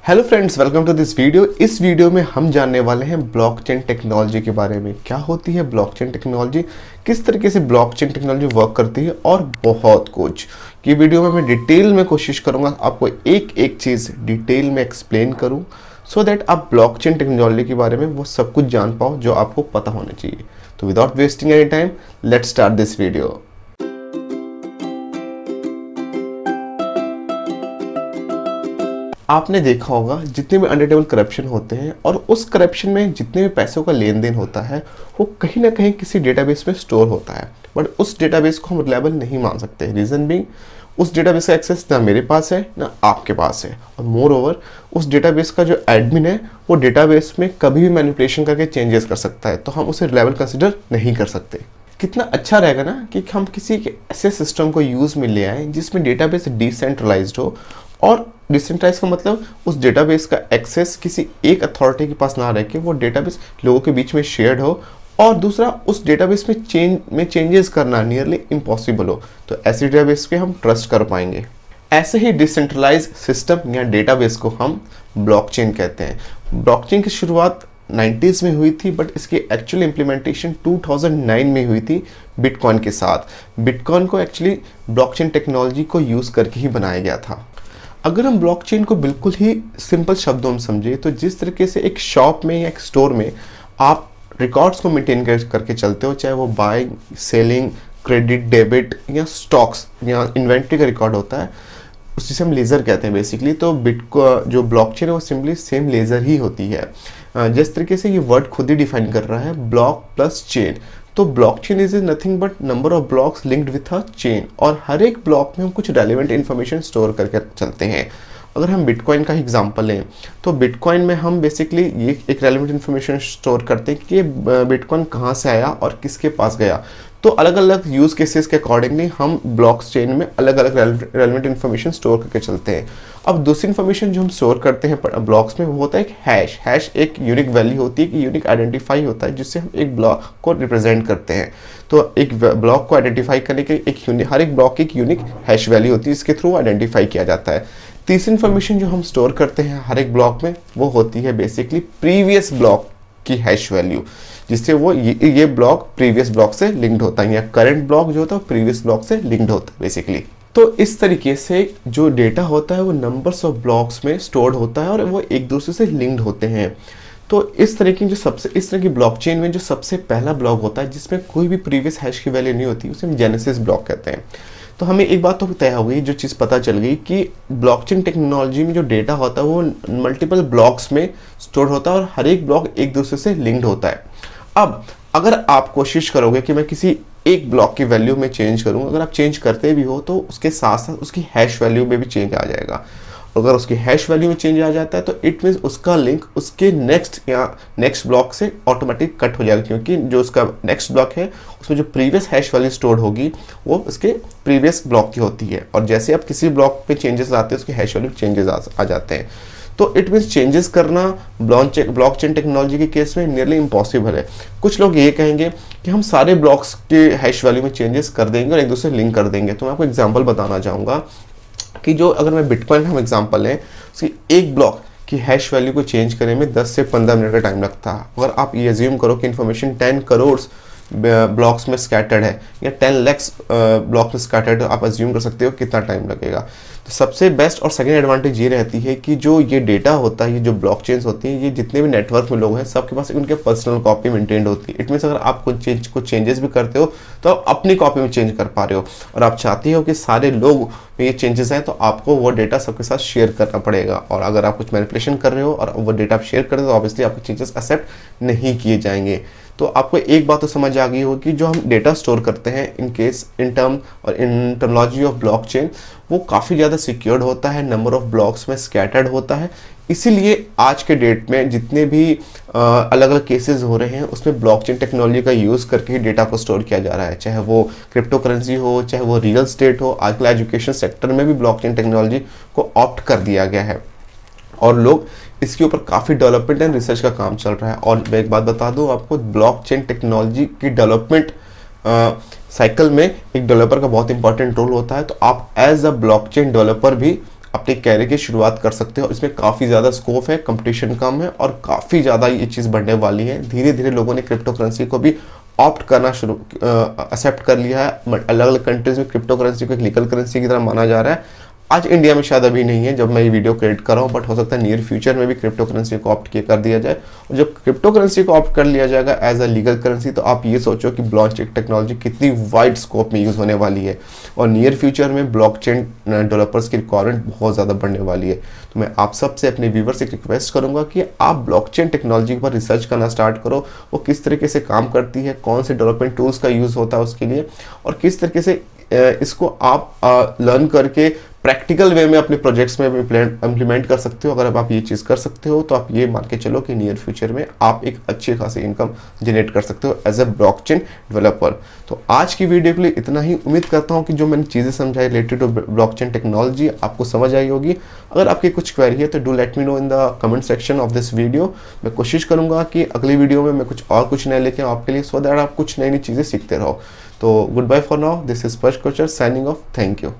Hello friends, welcome to this video. इस video में हम जानने वाले हैं ब्लॉकचेन टेक्नोलॉजी के बारे में। क्या होती है ब्लॉकचेन टेक्नोलॉजी, किस तरीके से ब्लॉकचेन टेक्नोलॉजी वर्क करती है और बहुत कुछ। ये वीडियो में मैं डिटेल में कोशिश करूंगा आपको एक एक चीज़ डिटेल में एक्सप्लेन करूं सो दैट आप ब्लॉकचेन टेक्नोलॉजी के बारे में वो सब कुछ जान पाओ जो आपको पता होना चाहिए। तो without wasting any time, let's start this video. आपने देखा होगा जितने भी अंडर टेबल करप्शन होते हैं और उस करप्शन में जितने भी पैसों का लेन देन होता है वो कहीं ना कहीं किसी डेटाबेस में स्टोर होता है, बट उस डेटाबेस को हम रिलायबल नहीं मान सकते। रीज़न भी उस डेटाबेस का एक्सेस ना मेरे पास है ना आपके पास है, और मोर ओवर उस डेटाबेस का जो एडमिन है वो डेटाबेस में कभी भी मैनिपुलेशन करके चेंजेस कर सकता है, तो हम उसे रिलायबल कंसिडर नहीं कर सकते। कितना अच्छा रहेगा ना कि हम किसी के ऐसे सिस्टम को यूज़ में ले आए जिसमें डेटाबेस डिसेंट्रलाइज्ड हो, और डिसेंट्रलाइज का मतलब उस डेटाबेस का एक्सेस किसी एक अथॉरिटी के पास ना रह के वो डेटाबेस लोगों के बीच में शेयर्ड हो, और दूसरा उस डेटाबेस में चेंजेस करना नियरली इम्पॉसिबल हो। तो ऐसे डेटाबेस पे हम ट्रस्ट कर पाएंगे। ऐसे ही डिसेंट्रलाइज सिस्टम या डेटाबेस को हम ब्लॉकचेन कहते हैं। ब्लॉकचेन की शुरुआत 90s में हुई थी, बट इसकी एक्चुअल इम्प्लीमेंटेशन 2009 में हुई थी बिटकॉइन के साथ। बिटकॉइन को एक्चुअली ब्लॉकचेन टेक्नोलॉजी को यूज़ करके ही बनाया गया था। अगर हम ब्लॉकचेन को बिल्कुल ही सिंपल शब्दों में समझे तो जिस तरीके से एक शॉप में या एक स्टोर में आप रिकॉर्ड्स को मेंटेन करके चलते हो, चाहे वो बाइंग, सेलिंग, क्रेडिट, डेबिट या स्टॉक्स या इन्वेंट्री का रिकॉर्ड होता है, उसी से हम लेज़र कहते हैं बेसिकली। तो जो ब्लॉकचेन है वो सिंपली सेम लेज़र ही होती है। जिस तरीके से ये वर्ड खुद ही डिफाइन कर रहा है, ब्लॉक प्लस चेन। तो blockchain is nothing but number of blocks linked with a chain, और हर एक ब्लॉक में हम कुछ रेलिवेंट इन्फॉर्मेशन स्टोर करके चलते हैं। अगर हम बिटकॉइन का एग्जांपल लें तो बिटकॉइन में हम बेसिकली ये एक रेलिवेंट इन्फॉर्मेशन स्टोर करते हैं कि बिटकॉइन कहाँ से आया और किसके पास गया। तो अलग अलग यूज़ केसेस के अकॉर्डिंगली हम ब्लॉक चेन में अलग अलग रेलिवेंट इन्फॉर्मेशन स्टोर करके चलते हैं। अब दूसरी इन्फॉर्मेशन जो हम स्टोर करते हैं ब्लॉक्स में वो होता है एक हैश। हैश एक यूनिक वैल्यू होती है, कि यूनिक आइडेंटिफाई होता है जिससे हम एक ब्लॉक को रिप्रेजेंट करते हैं। तो एक ब्लॉक को आइडेंटिफाई करने के हर एक ब्लॉक की एक यूनिक हैश वैल्यू होती है, इसके थ्रू आइडेंटिफाई किया जाता है। तीसरी इन्फॉर्मेशन जो हम स्टोर करते हैं हर एक ब्लॉक में वो होती है बेसिकली प्रीवियस ब्लॉक की हैश वैल्यू, जिससे वो ये ब्लॉक प्रीवियस ब्लॉक से लिंक्ड होता है, या करंट ब्लॉक जो होता है प्रीवियस ब्लॉक से लिंक्ड होता है बेसिकली। तो इस तरीके से जो डेटा होता है वो नंबर्स ऑफ ब्लॉक्स में स्टोर्ड होता है और वो एक दूसरे से लिंक्ड होते हैं। तो इस तरह की ब्लॉकचेन में जो सबसे पहला ब्लॉक होता है जिसमें कोई भी प्रीवियस हैश की वैल्यू नहीं होती, उसे हम जेनेसिस ब्लॉक कहते हैं। तो हमें एक बात तो तय हो गई, जो चीज़ पता चल गई कि ब्लॉकचेन टेक्नोलॉजी में जो डेटा होता है वो मल्टीपल ब्लॉक्स में स्टोर होता है और हर एक ब्लॉक एक दूसरे से लिंक्ड होता है। अब अगर आप कोशिश करोगे कि मैं किसी एक ब्लॉक की वैल्यू में चेंज करूं, अगर आप चेंज करते भी हो तो उसके साथ साथ उसकी हैश वैल्यू में भी चेंज आ जाएगा। अगर उसकी हैश वैल्यू में चेंज आ जाता है तो इट मीन्स उसका लिंक उसके नेक्स्ट ब्लॉक से ऑटोमेटिक कट हो जाएगा, क्योंकि जो उसका नेक्स्ट ब्लॉक है उसमें जो प्रीवियस हैश वैल्यू स्टोर होगी वो उसके प्रीवियस ब्लॉक की होती है, और जैसे आप किसी ब्लॉक पे चेंजेस लाते हैं उसकी हैश वैल्यू चेंजेस आ जाते हैं। तो इट मीन्स चेंजेस करना ब्लॉकचेन टेक्नोलॉजी के केस में नियरली इम्पॉसिबल है। कुछ लोग ये कहेंगे कि हम सारे ब्लॉक्स के हैश वैल्यू में चेंजेस कर देंगे और एक दूसरे लिंक कर देंगे। तो मैं आपको एग्जांपल बताना चाहूँगा कि जो अगर मैं बिटकॉइन हम एग्जांपल लें, उसकी एक ब्लॉक की हैश वैल्यू को चेंज करने में 10 से 15 मिनट का टाइम लगता है। अगर आप ये अज्यूम करो कि इन्फॉर्मेशन 10 करोड़ ब्लॉक्स में स्कैटर्ड है या 10 लाख ब्लॉक्स में स्कैटर्ड है, आप अज्यूम कर सकते हो कितना टाइम लगेगा। तो सबसे बेस्ट और सेकेंड एडवांटेज ये रहती है कि जो ये डेटा होता है, ये जो ब्लॉकचेन्स होती हैं, ये जितने भी नेटवर्क में लोग हैं सबके पास उनके पर्सनल कॉपी मेंटेन्ड होती है। इट मीन्स अगर आप कुछ चेंजेस भी करते हो तो आप अपनी कॉपी में चेंज कर पा रहे हो, और आप चाहते हो कि सारे लोग में ये चेंजेस हैं तो आपको वो डेटा सबके साथ शेयर करना पड़ेगा। और अगर आप कुछ मैनिपुलेशन कर रहे हो और वो डेटा आप शेयर कर रहे हो तो ऑब्वियसली आपके चेंजेस एक्सेप्ट नहीं किए जाएंगे। तो आपको एक बात तो समझ आ गई होगी कि जो हम डेटा स्टोर करते हैं इन टर्मिनोलॉजी ऑफ ब्लॉकचेन वो काफ़ी ज़्यादा सिक्योर्ड होता है, नंबर ऑफ ब्लॉक्स में स्कैटर्ड होता है। इसीलिए आज के डेट में जितने भी अलग अलग केसेस हो रहे हैं उसमें ब्लॉकचेन टेक्नोलॉजी का यूज़ करके ही डेटा को स्टोर किया जा रहा है, चाहे वो क्रिप्टो करेंसी हो, चाहे वो रियल स्टेट हो। आजकल एजुकेशन सेक्टर में भी ब्लॉकचेन टेक्नोलॉजी को ऑप्ट कर दिया गया है और लोग इसके ऊपर काफ़ी डेवलपमेंट एंड रिसर्च का काम चल रहा है। और मैं एक बात बता दूं आपको, ब्लॉकचेन टेक्नोलॉजी की डेवलपमेंट साइकिल में एक डेवलपर का बहुत इंपॉर्टेंट रोल होता है। तो आप एज अ ब्लॉकचेन डेवलपर भी अपने कैरियर की शुरुआत कर सकते हो। इसमें काफ़ी ज़्यादा स्कोप है, कंपटीशन कम है और काफ़ी ज़्यादा ये चीज़ बढ़ने वाली है। धीरे धीरे लोगों ने क्रिप्टो करेंसी को भी ऑप्ट करना शुरू एक्सेप्ट कर लिया है। अलग अलग कंट्रीज में क्रिप्टो करेंसी को एक लीगल करेंसी की तरह माना जा रहा है। आज इंडिया में शायद अभी नहीं है जब मैं ये वीडियो क्रिएट कर रहा हूँ, बट हो सकता है नियर फ्यूचर में भी क्रिप्टो करेंसी को ऑप्ट कर दिया जाए। और जब क्रिप्टो करेंसी को ऑप्ट कर लिया जाएगा एज अ लीगल करेंसी, तो आप ये सोचो कि ब्लॉकचेन टेक्नोलॉजी कितनी वाइड स्कोप में यूज़ होने वाली है और नियर फ्यूचर में ब्लॉकचेन डेवलपर्स की रिक्वायरमेंट बहुत ज़्यादा बढ़ने वाली है। तो मैं आप सबसे अपने व्यूवर से रिक्वेस्ट करूंगा कि आप ब्लॉकचेन टेक्नोलॉजी पर रिसर्च करना स्टार्ट करो, वो किस तरीके से काम करती है, कौन से डेवलपमेंट टूल्स का यूज़ होता है उसके लिए, और किस तरीके से इसको आप लर्न करके प्रैक्टिकल वे में अपने प्रोजेक्ट्स में इम्प्लीमेंट कर सकते हो। अगर आप ये चीज़ कर सकते हो तो आप ये मान के चलो कि नियर फ्यूचर में आप एक अच्छी खासी इनकम जनरेट कर सकते हो एज ए ब्लॉकचेन डेवलपर। तो आज की वीडियो के लिए इतना ही। उम्मीद करता हूँ कि जो मैंने चीज़ें समझाई रिलेटेड टू ब्लॉकचेन टेक्नोलॉजी आपको समझ आई होगी। अगर आपकी कुछ क्वेरी है तो do let me know in the comment section of this video. मैं कोशिश करूँगा कि अगली वीडियो में मैं कुछ नया लेके आऊँ आपके लिए, सो दैट आप कुछ नई नई चीज़ें सीखते रहो। तो good bye for now, this is Sparsh Kochar signing off. Thank you.